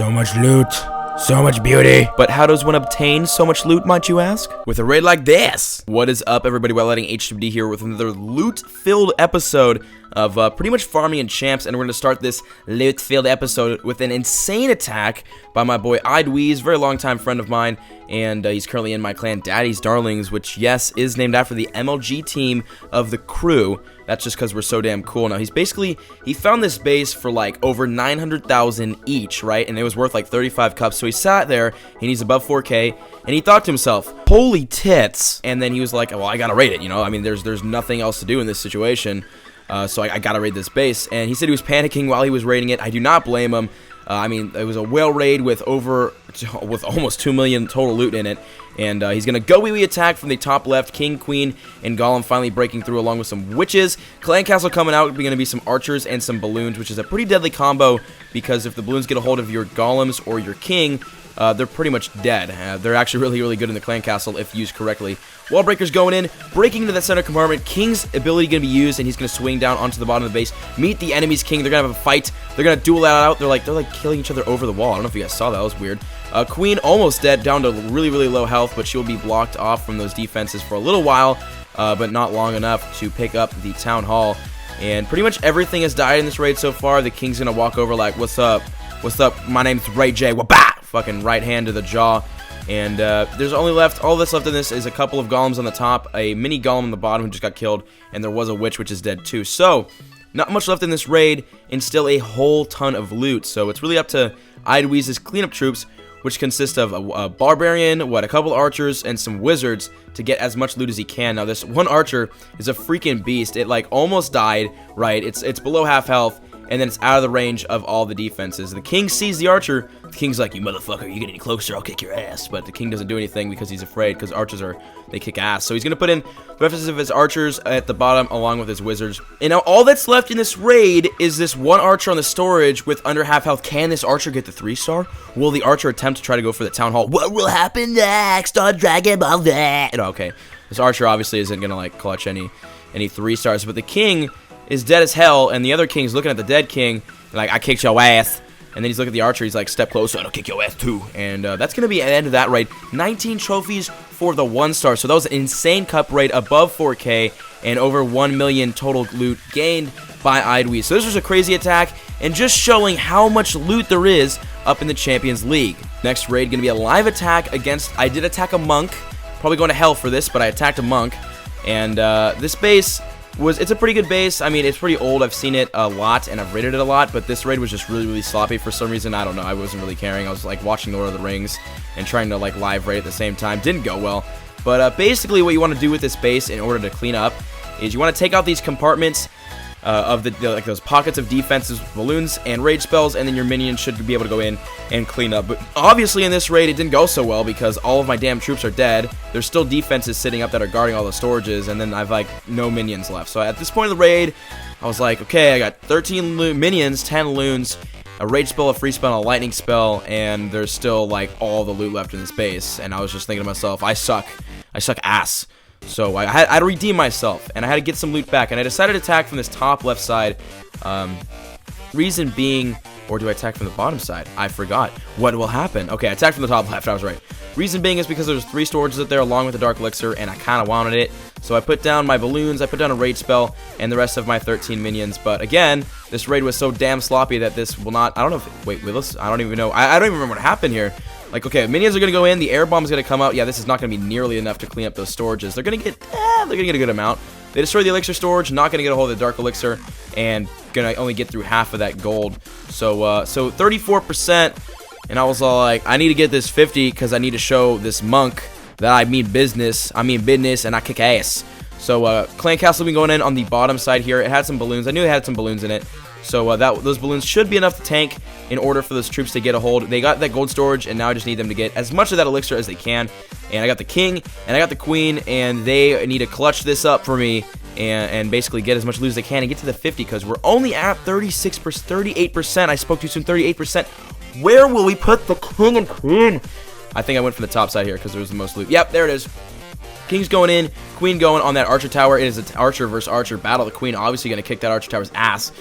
So much loot. So much beauty. But how does one obtain so much loot, might you ask? With a raid like this. What is up, everybody? Letting HWD here with another loot-filled episode of pretty much farming and champs, and we're going to start this loot-filled episode with an insane attack by my boy Idweez, very long-time friend of mine, and he's currently in my clan Daddy's Darlings, which, yes, is named after the MLG team of the crew. That's just because we're so damn cool. Now, he found this base for like over 900,000 each, right? And it was worth like 35 cups. So he sat there, and he's above 4K, and he thought to himself, holy tits. And then he was like, well, I gotta raid it, you know? I mean, there's nothing else to do in this situation. So I gotta raid this base. And he said he was panicking while he was raiding it. I do not blame him. I mean, it was a whale raid with almost 2 million total loot in it. And he's going to go wee attack from the top left. King, Queen, and Golem finally breaking through along with some witches. Clan Castle coming out. Going to be some archers and some balloons, which is a pretty deadly combo. Because if the balloons get a hold of your Golems or your King, they're pretty much dead. They're actually really good in the Clan Castle if used correctly. Wall breakers going in, breaking into that center compartment. King's ability going to be used, and he's going to swing down onto the bottom of the base. Meet the enemy's King. They're going to have a fight. They're going to duel that out. They're like killing each other over the wall. I don't know if you guys saw that. That was weird. Queen almost dead, down to really low health, but she'll be blocked off from those defenses for a little while, but not long enough to pick up the Town Hall. And pretty much everything has died in this raid so far. The King's going to walk over like, what's up? What's up? My name's Ray J. Wabah! Fucking right hand to the jaw. And there's only left, all that's left in this is a couple of golems on the top, a mini golem on the bottom who just got killed, and there was a witch which is dead too. So, not much left in this raid, and still a whole ton of loot. So it's really up to Idweez's cleanup troops, which consist of a barbarian, a couple archers, and some wizards to get as much loot as he can. Now this one archer is a freaking beast. It like almost died, right? It's below half health, and then it's out of the range of all the defenses. The King sees the archer. The King's like, you motherfucker, you get any closer, I'll kick your ass. But the King doesn't do anything because he's afraid, because archers they kick ass. So he's going to put in the rest of his archers at the bottom along with his wizards. And now all that's left in this raid is this one archer on the storage with under half health. Can this archer get the 3-star? Will the archer attempt to try to go for the Town Hall? What will happen next on Dragon Ball Z? Okay, this archer obviously isn't going to like clutch any 3-stars, but the King is dead as hell, and the other King's looking at the dead King, like, I kicked your ass. And then he's looking at the archer, he's like, step closer, I'll kick your ass too. And that's going to be the end of that raid. 19 trophies for the 1-star, so that was an insane cup raid above 4K, and over 1 million total loot gained by Idweez. So this was a crazy attack, and just showing how much loot there is up in the Champions League. Next raid going to be a live attack against, I did attack a monk, probably going to hell for this, but I attacked a monk. And this base it's a pretty good base. I mean, it's pretty old. I've seen it a lot, and I've raided it a lot, but this raid was just really sloppy for some reason. I don't know. I wasn't really caring. I was, like, watching Lord of the Rings and trying to, like, live raid at the same time. Didn't go well. But basically what you want to do with this base in order to clean up is you want to take out these compartments of like those pockets of defenses, balloons, and rage spells, and then your minions should be able to go in and clean up. But obviously in this raid, it didn't go so well because all of my damn troops are dead. There's still defenses sitting up that are guarding all the storages, and then I've like no minions left. So at this point of the raid, I was like, okay, I got 13 minions, 10 loons, a rage spell, a free spell, and a lightning spell, and there's still like all the loot left in this base. And I was just thinking to myself, I suck ass. So I had to redeem myself, and I had to get some loot back, and I decided to attack from this top left side. Reason being, or do I attack from the bottom side? I forgot. What will happen? Okay, I attacked from the top left, I was right. Reason being is because there's 3 storages up there along with the Dark Elixir, and I kind of wanted it. So I put down my balloons, I put down a raid spell, and the rest of my 13 minions. But again, this raid was so damn sloppy that this will not, I don't know if, wait, I don't even know. I don't even remember what happened here. Like, okay, minions are going to go in, the air bomb is going to come out. Yeah, this is not going to be nearly enough to clean up those storages. They're going to get a good amount. They destroy the elixir storage, not going to get a hold of the dark elixir, and going to only get through half of that gold. So 34%, and I was all like, I need to get this 50 because I need to show this monk that I mean business, and I kick ass. So Clan Castle will be going in on the bottom side here. It had some balloons. I knew it had some balloons in it. So those balloons should be enough to tank in order for those troops to get a hold. They got that gold storage, and now I just need them to get as much of that elixir as they can. And I got the King, and I got the Queen, and they need to clutch this up for me and basically get as much loot as they can and get to the 50, because we're only at 38%. I spoke too soon, 38%. Where will we put the King and Queen? I think I went from the top side here because there was the most loot. Yep, there it is. King's going in, Queen going on that Archer Tower. It is an Archer versus Archer battle. The Queen obviously going to kick that Archer Tower's ass.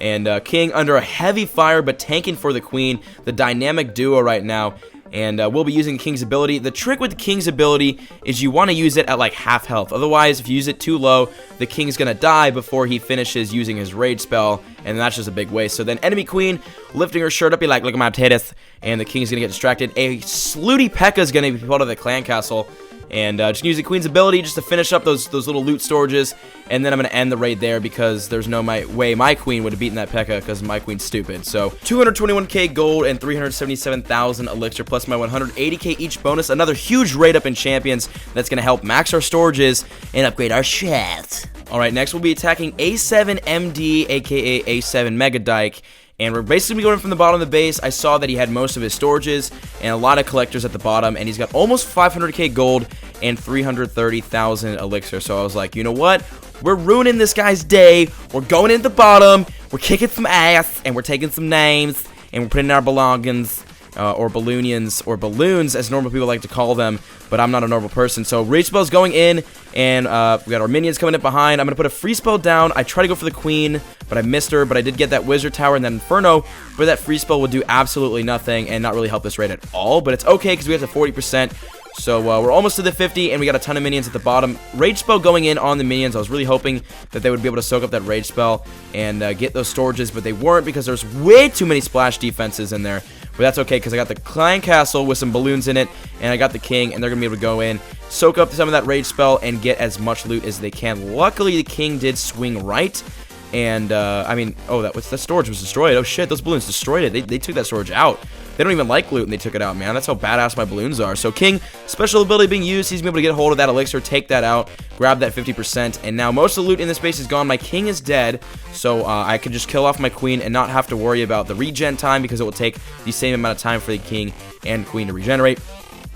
And King under a heavy fire, but tanking for the queen. The dynamic duo right now. And we'll be using King's ability. The trick with the King's ability is you want to use it at like half health. Otherwise, if you use it too low, the King's going to die before he finishes using his rage spell. And that's just a big waste. So then enemy queen lifting her shirt up, be like, look at my titties. And the King's going to get distracted. A Slooty P.E.K.K.A is going to be part of the clan castle. And just use the queen's ability just to finish up those little loot storages. And then I'm going to end the raid there because there's no way my queen would have beaten that P.E.K.K.A because my queen's stupid. So 221k gold and 377,000 elixir plus my 180k each bonus. Another huge raid up in champions that's going to help max our storages and upgrade our shit. Alright, next we'll be attacking A7MD, aka A7 Mega Dyke. And we're basically going from the bottom of the base. I saw that he had most of his storages and a lot of collectors at the bottom. And he's got almost 500k gold and 330,000 elixir. So I was like, you know what? We're ruining this guy's day. We're going in the bottom. We're kicking some ass. And we're taking some names. And we're putting in our belongings. Or balloonians, or balloons, as normal people like to call them, but I'm not a normal person. So rage spell's going in, and we got our minions coming up behind. I'm gonna put a free spell down. I try to go for the queen, but I missed her. But I did get that wizard tower and then inferno, but that free spell would do absolutely nothing and not really help this raid at all. But it's okay because we have to 40%. So we're almost to the 50, and we got a ton of minions at the bottom. Rage spell going in on the minions. I was really hoping that they would be able to soak up that rage spell and get those storages, but they weren't because there's way too many splash defenses in there. But that's okay because I got the clan castle with some balloons in it, and I got the king, and they're going to be able to go in, soak up some of that rage spell, and get as much loot as they can. Luckily, the king did swing right. And, I mean, oh, that storage was destroyed. Oh, shit, those balloons destroyed it. They took that storage out. They don't even like loot, and they took it out, man. That's how badass my balloons are. So, King, special ability being used. He's going to be able to get a hold of that elixir, take that out, grab that 50%. And now most of the loot in this base is gone. My king is dead, so I can just kill off my queen and not have to worry about the regen time because it will take the same amount of time for the king and queen to regenerate.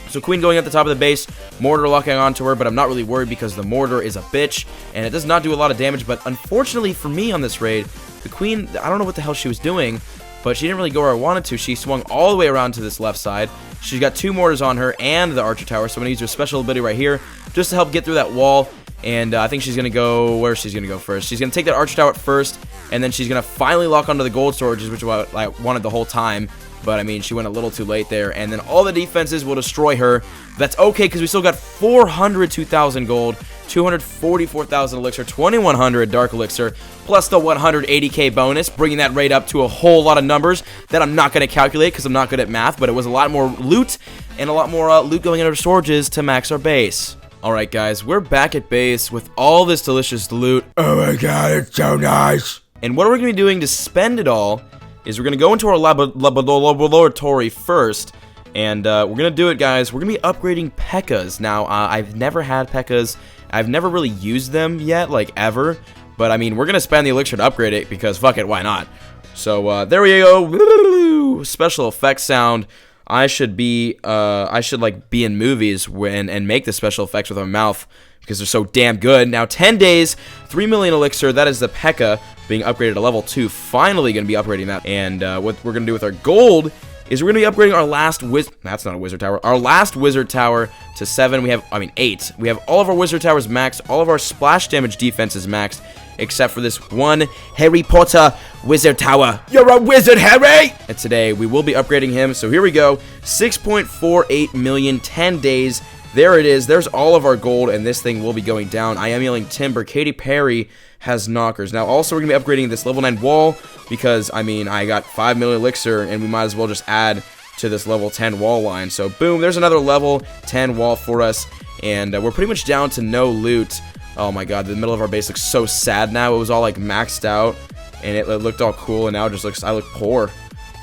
So queen going at the top of the base, mortar locking onto her, but I'm not really worried because the mortar is a bitch, and it does not do a lot of damage. But unfortunately for me on this raid, the queen, I don't know what the hell she was doing, but she didn't really go where I wanted to. She swung all the way around to this left side. She's got 2 mortars on her and the archer tower, so I'm going to use her special ability right here just to help get through that wall. And I think she's going to go, where she's going to go first. She's going to take that archer tower first, and then she's going to finally lock onto the gold storages, which is what I wanted the whole time. But, I mean, she went a little too late there. And then all the defenses will destroy her. That's okay, because we still got 402,000 gold, 244,000 elixir, 2,100 dark elixir, plus the 180k bonus, bringing that raid up to a whole lot of numbers that I'm not going to calculate because I'm not good at math. But it was a lot more loot and a lot more loot going into our storages to max our base. Alright, guys, we're back at base with all this delicious loot. Oh my god, it's so nice. And what we're going to be doing to spend it all is we're going to go into our laboratory first, and we're going to do it, guys. We're going to be upgrading P.E.K.K.A.s. Now, I've never had P.E.K.K.A.s. I've never really used them yet, like, ever. But, I mean, we're going to spend the elixir to upgrade it, because fuck it, why not? So, there we go. Special effects sound. I should, like, be in movies and make the special effects with my mouth, because they're so damn good. Now, 10 days, 3 million elixir, that is the P.E.K.K.A. being upgraded to level 2, finally going to be upgrading that. And what we're going to do with our gold is we're going to be upgrading our last that's not a wizard tower, our last wizard tower to 7. We have, 8. We have all of our wizard towers maxed, all of our splash damage defense is maxed, except for this one Harry Potter wizard tower. You're a wizard, Harry! And today, we will be upgrading him, so here we go. 6.48 million, 10 days. There it is. There's all of our gold, and this thing will be going down. I am yelling timber. Katy Perry has knockers. Now, also, we're going to be upgrading this level 9 wall because, I mean, I got 5 million elixir, and we might as well just add to this level 10 wall line. So, boom, there's another level 10 wall for us, and we're pretty much down to no loot. Oh, my God, the middle of our base looks so sad now. It was all, like, maxed out, and it looked all cool, and now it just looks, I look poor.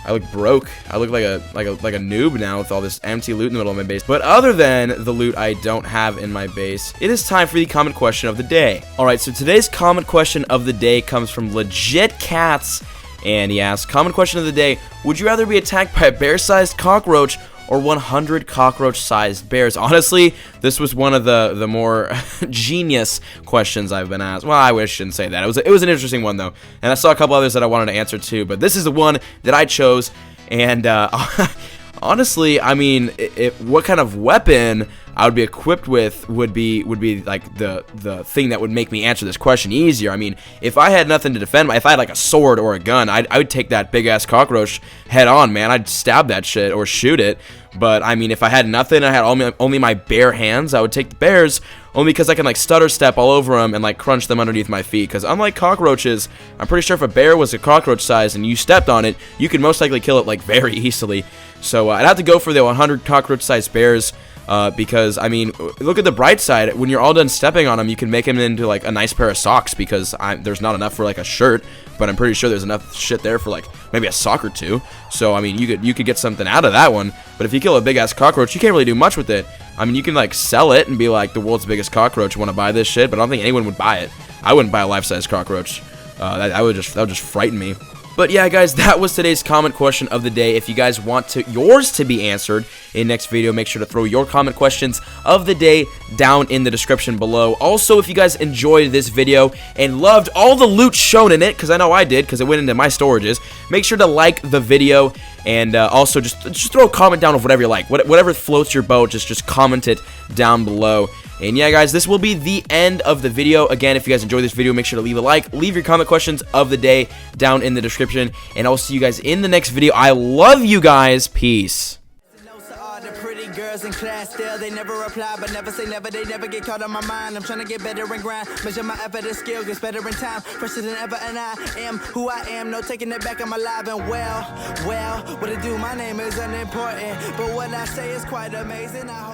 I look broke. I look like a noob now with all this empty loot in the middle of my base. But other than the loot I don't have in my base, it is time for the comment question of the day. Alright, so today's comment question of the day comes from Legit Cats, and he asks, comment question of the day, would you rather be attacked by a bear-sized cockroach or 100 cockroach-sized bears? Honestly, this was one of the more genius questions I've been asked. Well, I shouldn't say that. It was an interesting one, though. And I saw a couple others that I wanted to answer, too. But this is the one that I chose. And honestly, I mean, what kind of weapon I would be equipped with would be like the thing that would make me answer this question easier. I mean, if I had nothing to defend, if I had like a sword or a gun, I would take that big ass cockroach head on, man. I'd stab that shit or shoot it. But I mean, if I had nothing, I had only my bare hands, I would take the bears, only because I can like stutter step all over them and like crunch them underneath my feet. Because unlike cockroaches, I'm pretty sure if a bear was a cockroach size and you stepped on it, you could most likely kill it like very easily. So I'd have to go for the 100 cockroach sized bears. Because, I mean, look at the bright side. When you're all done stepping on them, you can make them into, like, a nice pair of socks, because there's not enough for, like, a shirt, but I'm pretty sure there's enough shit there for, like, maybe a sock or two. So, I mean, you could get something out of that one, but if you kill a big-ass cockroach, you can't really do much with it. I mean, you can, like, sell it and be, like, the world's biggest cockroach, want to buy this shit, but I don't think anyone would buy it. I wouldn't buy a life-size cockroach. That would just frighten me. But yeah, guys, that was today's comment question of the day. If you guys want yours to be answered in next video, make sure to throw your comment questions of the day down in the description below. Also, if you guys enjoyed this video and loved all the loot shown in it, because I know I did, because it went into my storages, make sure to like the video, and also just throw a comment down of whatever you like. Whatever floats your boat, just comment it down below. And yeah, guys, this will be the end of the video. Again, if you guys enjoyed this video, make sure to leave a like, leave your comment questions of the day down in the description, and I'll see you guys in the next video. I love you guys. Peace. Girls in class still, they never reply, but never say never, they never get caught on my mind. I'm trying to get better and grind, measure my effort and skill, gets better in time, fresher than ever, and I am who I am, no taking it back, I'm alive and well, what it do, my name is unimportant, but what I say is quite amazing. I hope